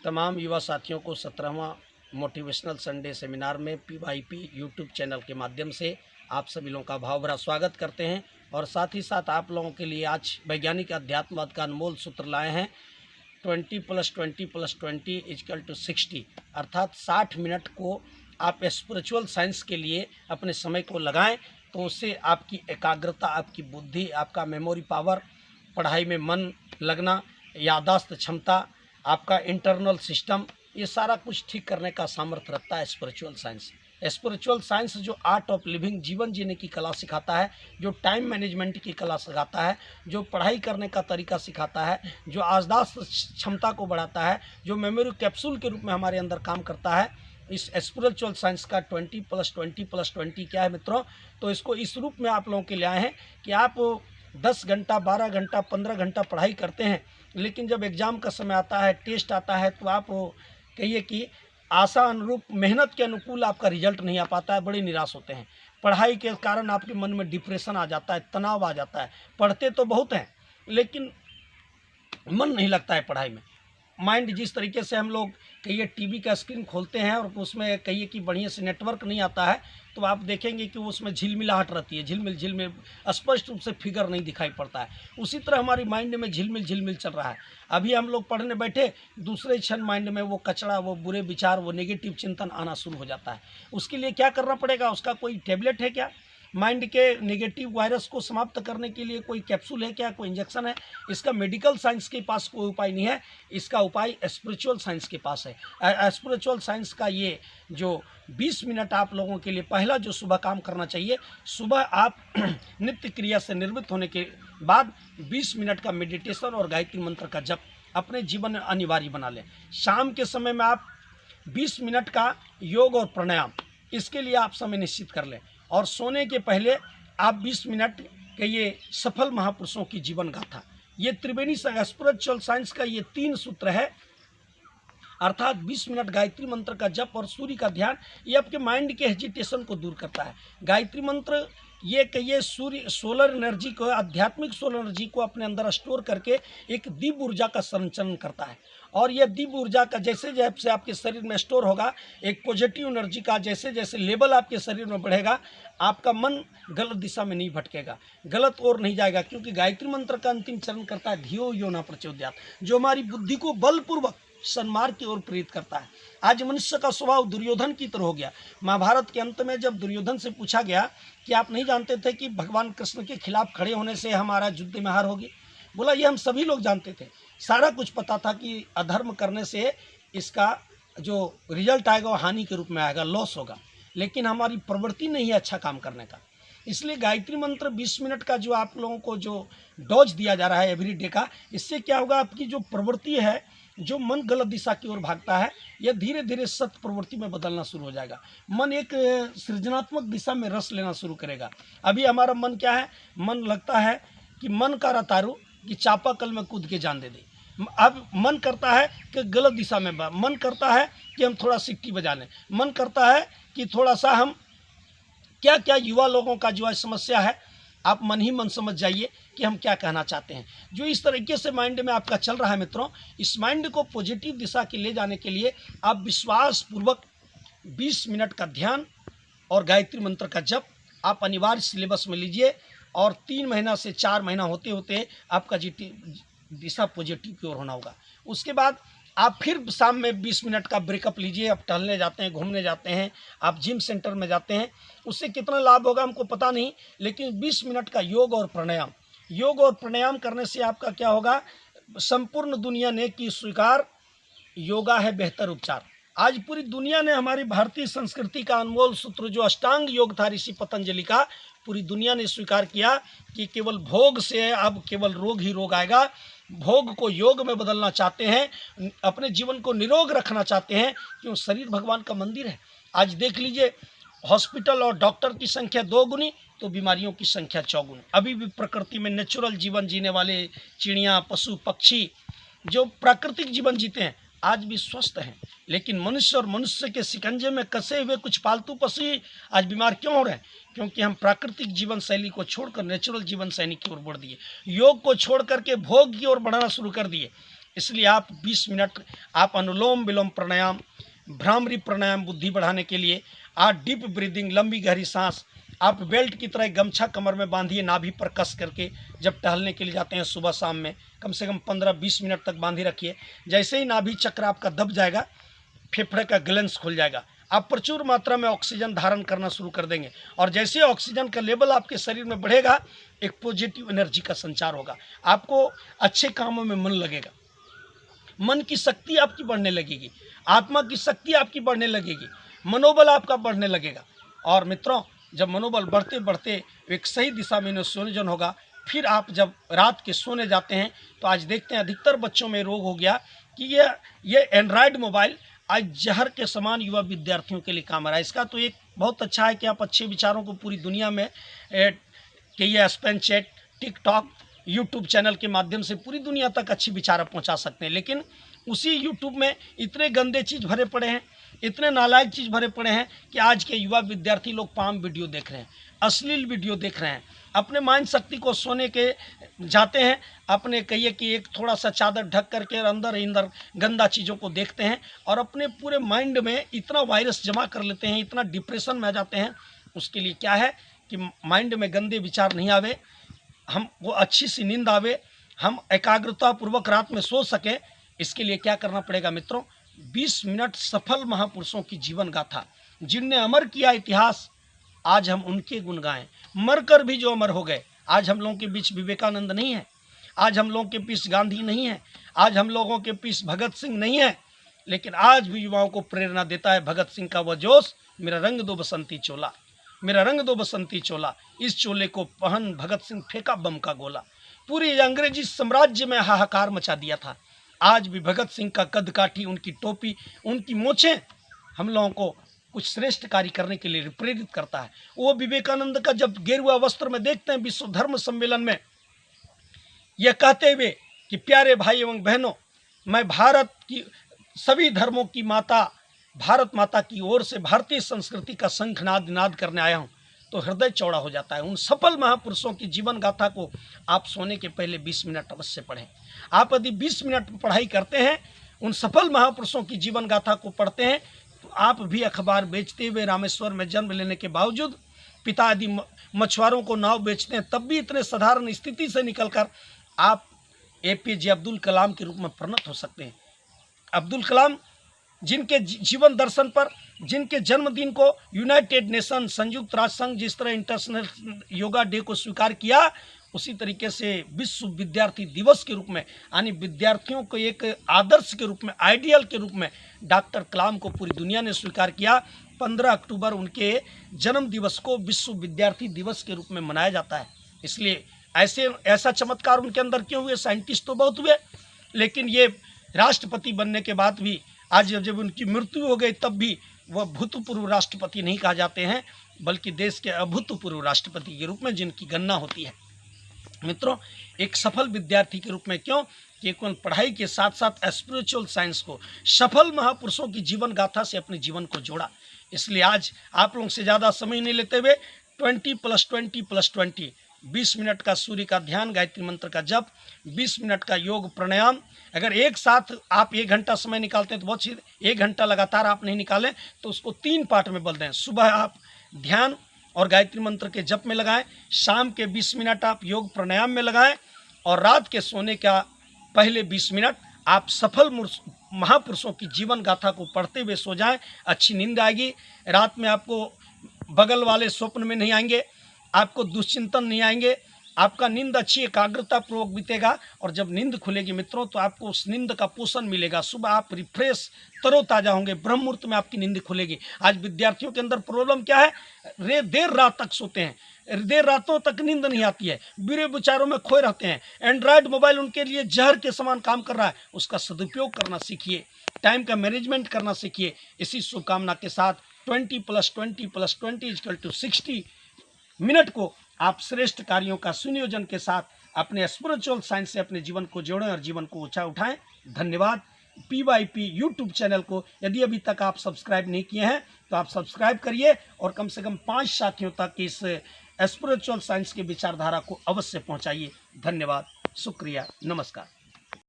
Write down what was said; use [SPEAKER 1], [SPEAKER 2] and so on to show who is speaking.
[SPEAKER 1] तमाम युवा साथियों को 17वां मोटिवेशनल संडे सेमिनार में PYP यूट्यूब चैनल के माध्यम से आप सभी लोगों का भाव भरा स्वागत करते हैं। और साथ ही साथ आप लोगों के लिए आज वैज्ञानिक अध्यात्मवाद का अनमोल सूत्र लाए हैं। 20 + 20 + 20 = 60, अर्थात 60 मिनट को आप स्पिरिचुअल साइंस के लिए अपने समय को लगाएं तो उससे आपकी एकाग्रता, आपकी बुद्धि, आपका मेमोरी पावर, पढ़ाई में मन लगना, याददाश्त क्षमता, आपका इंटरनल सिस्टम, ये सारा कुछ ठीक करने का सामर्थ्य रखता है स्पिरिचुअल साइंस। स्पिरिचुअल साइंस जो आर्ट ऑफ लिविंग, जीवन जीने की कला सिखाता है, जो टाइम मैनेजमेंट की कला सिखाता है, जो पढ़ाई करने का तरीका सिखाता है, जो याददाश्त क्षमता को बढ़ाता है, जो मेमोरी कैप्सूल के रूप में हमारे अंदर काम करता है। इस स्पिरिचुअल साइंस का 20 + 20 + 20 क्या है मित्रों? तो इसको इस रूप में आप लोगों के लिए आए हैं कि आप 10 घंटा, 12 घंटा, 15 घंटा पढ़ाई करते हैं, लेकिन जब एग्ज़ाम का समय आता है, टेस्ट आता है, तो आप कहिए कि आशा अनुरूप, मेहनत के अनुकूल आपका रिजल्ट नहीं आ पाता है, बड़े निराश होते हैं। पढ़ाई के कारण आपके मन में डिप्रेशन आ जाता है, तनाव आ जाता है। पढ़ते तो बहुत हैं लेकिन मन नहीं लगता है पढ़ाई में। माइंड जिस तरीके से हम लोग कहिए टीवी का स्क्रीन खोलते हैं और उसमें कहिए कि बढ़िया से नेटवर्क नहीं आता है, तो आप देखेंगे कि उसमें झिलमिलाहट रहती है, झिलमिल झिलमिल, स्पष्ट रूप से फिगर नहीं दिखाई पड़ता है। उसी तरह हमारी माइंड में झिलमिल झिलमिल चल रहा है। अभी हम लोग पढ़ने बैठे, दूसरे क्षण माइंड में वो कचरा, वो बुरे विचार, वो नेगेटिव चिंतन आना शुरू हो जाता है। उसके लिए क्या करना पड़ेगा? उसका कोई टेबलेट है क्या? माइंड के नेगेटिव वायरस को समाप्त करने के लिए कोई कैप्सूल है क्या? कोई इंजेक्शन है? इसका मेडिकल साइंस के पास कोई उपाय नहीं है, इसका उपाय स्पिरिचुअल साइंस के पास है। स्पिरिचुअल साइंस का ये जो 20 मिनट आप लोगों के लिए पहला जो सुबह काम करना चाहिए, सुबह आप नित्य क्रिया से निर्वृत्त होने के बाद 20 मिनट का मेडिटेशन और गायत्री मंत्र का जप अपने जीवन में अनिवार्य बना लें। शाम के समय में आप 20 मिनट का योग और प्राणायाम, इसके लिए आप समय निश्चित कर लें। और सोने के पहले आप 20 मिनट के ये सफल महापुरुषों की जीवन गाथा, ये त्रिवेणी स्पिरिचुअल साइंस का ये 3 सूत्र है, अर्थात 20 मिनट गायत्री मंत्र का जप और सूर्य का ध्यान, ये आपके माइंड के हेजिटेशन को दूर करता है। गायत्री मंत्र ये कहिए सूर्य सोलर एनर्जी को, आध्यात्मिक सोलर एनर्जी को अपने अंदर स्टोर करके एक दिव्य ऊर्जा का संचरण करता है। और यह दिव्य ऊर्जा का जैसे जैसे आपके शरीर में स्टोर होगा, एक पॉजिटिव एनर्जी का जैसे जैसे लेवल आपके शरीर में बढ़ेगा, आपका मन गलत दिशा में नहीं भटकेगा, गलत ओर नहीं जाएगा। क्योंकि गायत्री मंत्र का अंतिम चरण करता है धियो यो न प्रचोदयात्, जो हमारी बुद्धि को बलपूर्वक सन्मार्ग की ओर प्रेरित करता है। आज मनुष्य का स्वभाव दुर्योधन की तरह हो गया। महाभारत के अंत में जब दुर्योधन से पूछा गया कि आप नहीं जानते थे कि भगवान कृष्ण के खिलाफ खड़े होने से हमारा युद्ध में हार होगी? बोला ये हम सभी लोग जानते थे, सारा कुछ पता था कि अधर्म करने से इसका जो रिजल्ट आएगा वो हानि के रूप में आएगा, लॉस होगा, लेकिन हमारी प्रवृत्ति नहीं है अच्छा काम करने का। इसलिए गायत्री मंत्र 20 मिनट का जो आप लोगों को जो डोज दिया जा रहा है एवरीडे का, इससे क्या होगा? आपकी जो प्रवृत्ति है, जो मन गलत दिशा की ओर भागता है, यह धीरे धीरे सत्य प्रवृत्ति में बदलना शुरू हो जाएगा। मन एक सृजनात्मक दिशा में रस लेना शुरू करेगा। अभी हमारा मन क्या है? मन लगता है कि मन का रतारू कि चापाकल में कूद के जान दे दे। अब मन करता है कि गलत दिशा में, मन करता है कि हम थोड़ा सिक्की बजा लें, मन करता है कि थोड़ा सा हम क्या क्या युवा लोगों का जो समस्या है, आप मन ही मन समझ जाइए कि हम क्या कहना चाहते हैं। जो इस तरीके से माइंड में आपका चल रहा है मित्रों, इस माइंड को पॉजिटिव दिशा की ले जाने के लिए आप विश्वासपूर्वक 20 मिनट का ध्यान और गायत्री मंत्र का जप आप अनिवार्य सिलेबस में लीजिए। और 3 महीना से 4 महीना होते होते आपका दिशा पॉजिटिव की ओर होना होगा। उसके बाद आप फिर शाम में 20 मिनट का ब्रेकअप लीजिए। आप टहलने जाते हैं, घूमने जाते हैं, आप जिम सेंटर में जाते हैं, उससे कितना लाभ होगा हमको पता नहीं, लेकिन 20 मिनट का योग और प्राणायाम, योग और प्राणायाम करने से आपका क्या होगा? संपूर्ण दुनिया ने की स्वीकार, योगा है बेहतर उपचार। आज पूरी दुनिया ने हमारी भारतीय संस्कृति का अनमोल सूत्र जो अष्टांग योग था ऋषि पतंजलि का, पूरी दुनिया ने स्वीकार किया कि केवल भोग से अब केवल रोग ही रोग आएगा। भोग को योग में बदलना चाहते हैं, अपने जीवन को निरोग रखना चाहते हैं, क्यों? शरीर भगवान का मंदिर है। आज देख लीजिए, हॉस्पिटल और डॉक्टर की संख्या 2 गुनी तो बीमारियों की संख्या 4 गुनी। अभी भी प्रकृति में नेचुरल जीवन जीने वाले चिड़िया, पशु, पक्षी जो प्राकृतिक जीवन जीते हैं आज भी स्वस्थ हैं, लेकिन मनुष्य और मनुष्य के शिकंजे में कसे हुए कुछ पालतू पशु आज बीमार क्यों हो रहे हैं? क्योंकि हम प्राकृतिक जीवन शैली को छोड़कर नेचुरल जीवन शैली की ओर बढ़ दिए, योग को छोड़ करके भोग की ओर बढ़ाना शुरू कर दिए। इसलिए आप 20 मिनट आप अनुलोम विलोम प्राणायाम, भ्रामरी प्राणायाम बुद्धि बढ़ाने के लिए, आप डीप ब्रीदिंग, लंबी गहरी सांस, आप बेल्ट की तरह गमछा कमर में बांधिए, नाभि पर कस करके जब टहलने के लिए जाते हैं सुबह शाम में कम से कम 15-20 मिनट तक बांधे रखिए। जैसे ही नाभि चक्र आपका दब जाएगा, फेफड़े का ग्लैंड्स खुल जाएगा, आप प्रचुर मात्रा में ऑक्सीजन धारण करना शुरू कर देंगे, और जैसे ऑक्सीजन का लेवल आपके शरीर में बढ़ेगा, एक पॉजिटिव एनर्जी का संचार होगा, आपको अच्छे कामों में मन लगेगा, मन की शक्ति आपकी बढ़ने लगेगी, आत्मा की शक्ति आपकी बढ़ने लगेगी, मनोबल आपका बढ़ने लगेगा। और मित्रों, जब मनोबल बढ़ते बढ़ते एक सही दिशा में संयोजन होगा, फिर आप जब रात के सोने जाते हैं तो आज देखते हैं अधिकतर बच्चों में रोग हो गया कि ये एंड्रॉयड मोबाइल आज जहर के समान युवा विद्यार्थियों के लिए काम आ रहा है। इसका तो एक बहुत अच्छा है कि आप अच्छे विचारों को पूरी दुनिया में कि ये Spain chat, TikTok, YouTube channel के माध्यम से पूरी दुनिया तक अच्छी विचार पहुंचा सकते हैं, लेकिन उसी यूट्यूब में इतने गंदे चीज़ भरे पड़े हैं, इतने नालायक चीज़ भरे पड़े हैं कि आज के युवा विद्यार्थी लोग पाम वीडियो देख रहे हैं, अश्लील वीडियो देख रहे हैं, अपने माइंड शक्ति को सोने के जाते हैं, अपने कहिए कि एक थोड़ा सा चादर ढक करके अंदर गंदा चीज़ों को देखते हैं और अपने पूरे माइंड में इतना वायरस जमा कर लेते हैं, इतना डिप्रेशन में आ जाते हैं। उसके लिए क्या है कि माइंड में गंदे विचार नहीं आवे, हम वो अच्छी सी नींद आवे, हम एकाग्रता पूर्वक रात में सो सकें। इसके लिए क्या करना पड़ेगा मित्रों? 20 मिनट सफल महापुरुषों की जीवन गाथा, जिनने अमर किया इतिहास, आज हम उनके गुण गाएं। मरकर भी जो अमर हो गए, आज हम लोगों के बीच विवेकानंद नहीं है, आज हम लोगों के बीच गांधी नहीं है, आज हम लोगों के बीच भगत सिंह नहीं है, लेकिन आज भी युवाओं को प्रेरणा देता है भगत सिंह का वह जोश, मेरा रंग दो बसंती चोला, मेरा रंग दो बसंती चोला, इस चोले को पहन भगत सिंह फेंका बम का गोला। पूरी अंग्रेजी साम्राज्य में हाहाकार मचा दिया था। आज भी भगत सिंह का कद काठी, उनकी टोपी, उनकी मोछें हम लोगों को कुछ श्रेष्ठ कार्य करने के लिए प्रेरित करता है। वो विवेकानंद का जब गेरुआ वस्त्र में देखते हैं विश्व धर्म सम्मेलन में, यह कहते हुए कि प्यारे भाई एवं बहनों, मैं भारत की सभी धर्मों की माता भारत माता की ओर से भारतीय संस्कृति का शंखनाद नाद करने आया हूँ, तो हृदय चौड़ा हो जाता है। उन सफल महापुरुषों की जीवन गाथा को आप सोने के पहले 20 मिनट अवश्य पढ़ें। आप यदि 20 मिनट पढ़ाई करते हैं, उन सफल महापुरुषों की जीवन गाथा को पढ़ते हैं, तो आप भी अखबार बेचते हुए रामेश्वर में जन्म लेने के बावजूद, पिता यदि मछुआरों को नाव बेचते हैं तब भी इतने साधारण स्थिति से निकलकर आप APJ अब्दुल कलाम के रूप में परिणत हो सकते हैं। अब्दुल कलाम जिनके जीवन दर्शन पर, जिनके जन्मदिन को यूनाइटेड नेशन, संयुक्त राष्ट्र संघ जिस तरह इंटरनेशनल योगा डे को स्वीकार किया, उसी तरीके से विश्व विद्यार्थी दिवस के रूप में, यानी विद्यार्थियों को एक आदर्श के रूप में, आइडियल के रूप में डॉक्टर कलाम को पूरी दुनिया ने स्वीकार किया। 15 अक्टूबर उनके जन्म दिवस को विश्व विद्यार्थी दिवस के रूप में मनाया जाता है। इसलिए ऐसा चमत्कार उनके अंदर क्यों हुए? साइंटिस्ट तो बहुत हुए, लेकिन ये राष्ट्रपति बनने के बाद भी, आज जब उनकी मृत्यु हो गई तब भी वह भूतपूर्व राष्ट्रपति नहीं कहा जाते हैं, बल्कि देश के अभूतपूर्व राष्ट्रपति के रूप में जिनकी गणना होती है। मित्रों, एक सफल विद्यार्थी के रूप में क्यों कि केवल पढ़ाई के साथ साथ स्पिरिचुअल साइंस को, सफल महापुरुषों की जीवन गाथा से अपने जीवन को जोड़ा। इसलिए आज आप लोगों से ज़्यादा समय नहीं लेते हुए 20+20+20 20 मिनट का सूर्य का ध्यान, गायत्री मंत्र का जप, 20 मिनट का योग प्राणायाम, अगर एक साथ आप 1 घंटा समय निकालते हैं तो बहुत सी, 1 घंटा लगातार आप नहीं निकालें तो उसको 3 पार्ट में बदल दें। सुबह आप ध्यान और गायत्री मंत्र के जप में लगाएं, शाम के 20 मिनट आप योग प्राणायाम में लगाएं, और रात के सोने का पहले 20 मिनट आप सफल महापुरुषों की जीवन गाथा को पढ़ते हुए सो जाएं। अच्छी नींद आएगी, रात में आपको बगल वाले स्वप्न में नहीं आएंगे, आपको दुश्चिंतन नहीं आएंगे, आपका नींद अच्छी एकाग्रता पूर्वक बीतेगा, और जब नींद खुलेगी मित्रों तो आपको उस नींद का पोषण मिलेगा। सुबह आप रिफ्रेश, तरोताज़ा होंगे, ब्रह्म मुहूर्त में आपकी नींद खुलेगी। आज विद्यार्थियों के अंदर प्रॉब्लम क्या है? देर रात तक सोते हैं, देर रातों तक नींद नहीं आती है, बुरे विचारों में खोए रहते हैं। एंड्रॉयड मोबाइल उनके लिए जहर के समान काम कर रहा है, उसका सदुपयोग करना सीखिए, टाइम का मैनेजमेंट करना सीखिए। इसी शुभकामना के साथ 20+20+20 = 60 मिनट को आप श्रेष्ठ कार्यों का सुनियोजन के साथ अपने स्पिरिचुअल साइंस से अपने जीवन को जोड़ें और जीवन को ऊंचा उठाएं। धन्यवाद। PYP यूट्यूब चैनल को यदि अभी तक आप सब्सक्राइब नहीं किए हैं तो आप सब्सक्राइब करिए, और कम से कम 5 साथियों तक इस स्पिरिचुअल साइंस की विचारधारा को अवश्य पहुंचाइए। धन्यवाद, शुक्रिया, नमस्कार।